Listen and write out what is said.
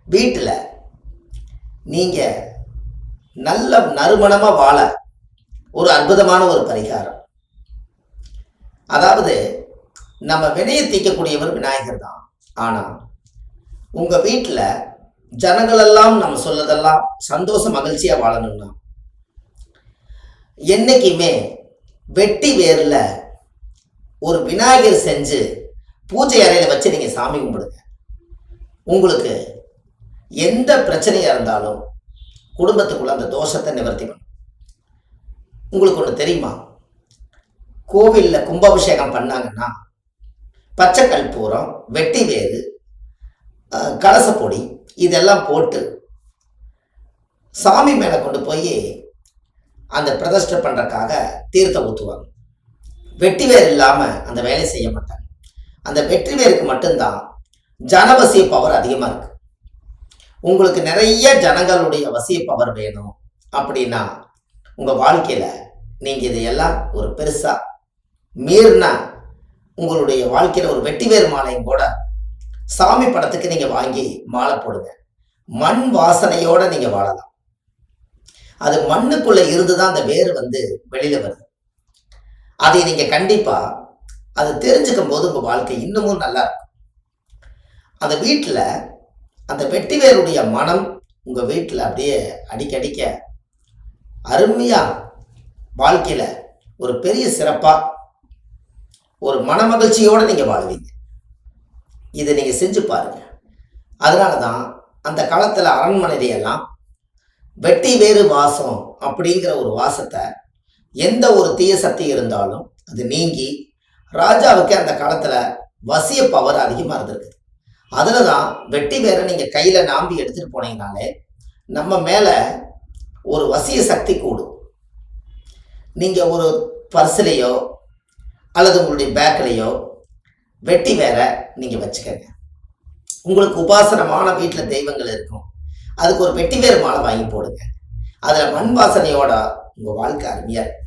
வீட்டில் நீங்கள் நல்ல நறுமணமாக வாழ ஒரு அற்புதமான ஒரு பரிகாரம். அதாவது நம்ம வினையை தீர்க்கக்கூடியவர் விநாயகர் தான். ஆனால் உங்கள் வீட்டில் ஜனங்களெல்லாம் நம்ம சொல்லதெல்லாம் சந்தோஷ மகிழ்ச்சியாக வாழணும்னா என்றைக்குமே வெட்டி வேரில் ஒரு விநாயகர் செஞ்சு பூஜை அறையில் வச்சு நீங்கள் சாமி கும்பிடுங்க. உங்களுக்கு எந்த பிரச்சனையாக இருந்தாலும் குடும்பத்துக்குள்ள அந்த தோஷத்தை நிவர்த்தி பண்ணும். உங்களுக்கு ஒன்று தெரியுமா? கோவிலில் கும்பாபிஷேகம் பண்ணாங்கன்னா பச்சை கற்பூரம், வெட்டி வேறு, கலசப்பொடி இதெல்லாம் போட்டு சாமி மேலே கொண்டு போய் அந்த பிரதிஷ்டை பண்ணுறதுக்காக தீர்த்தம் ஊற்றுவாங்க. வெட்டி வேர் இல்லாமல் அந்த வேலையை செய்ய மாட்டாங்க. அந்த வெற்றி வேருக்கு மட்டும்தான் ஜனவசிய பவர் அதிகமாக இருக்குது. உங்களுக்கு நிறைய ஜனங்களுடைய வசிய பவர் வேணும் அப்படின்னா உங்கள் வாழ்க்கையில் நீங்கள் இதையெல்லாம் ஒரு பெருசாக மீறினா உங்களுடைய வாழ்க்கையில் ஒரு வெட்டி வேறு மாலையும் கூட சாமி படத்துக்கு நீங்கள் வாங்கி மாலை போடுங்க. மண் வாசனையோடு நீங்கள் வாழலாம். அது மண்ணுக்குள்ளே இருந்து தான் அந்த வேர் வெளியில் வருது. அதை நீங்கள் கண்டிப்பாக அது தெரிஞ்சுக்கும் போது உங்கள் வாழ்க்கை இன்னமும் நல்லா இருக்கும். அந்த வீட்டில் அந்த வெட்டி வேருடைய மனம் உங்கள் வீட்டில் அப்படியே அடிக்கடிக்க அருமையாக வாழ்க்கையில் ஒரு பெரிய சிறப்பாக ஒரு மனமகிழ்ச்சியோடு நீங்கள் வாழ்வீங்க. இதை நீங்கள் செஞ்சு பாருங்கள். அதனால தான் அந்த காலத்தில் அரண்மனையிலையெல்லாம் வெட்டி வேறு வாசம் அப்படிங்கிற ஒரு வாசத்தை எந்த ஒரு தீய சக்தி இருந்தாலும் அது நீங்கி ராஜாவுக்கு அந்த காலத்தில் வசிய பவர் அதிகமாக இருந்திருக்கு. அதில் தான் வெட்டி வேற நீங்கள் கையில் நாம்பி எடுத்துகிட்டு போனீங்கனாலே நம்ம மேலே ஒரு வசிய சக்தி கூடும். நீங்கள் ஒரு பர்ஸ்லேயோ அல்லது உங்களுடைய பேக்கிலையோ வெட்டி வேற நீங்கள் வச்சுக்கங்க. உங்களுக்கு உபாசனமான வீட்டில் தெய்வங்கள் இருக்கும், அதுக்கு ஒரு வெட்டி வேறு மாலை வாங்கி போடுங்க. அதில் மண் வாசனையோட உங்கள் வாழ்க்கை அருமையாக இருக்கும்.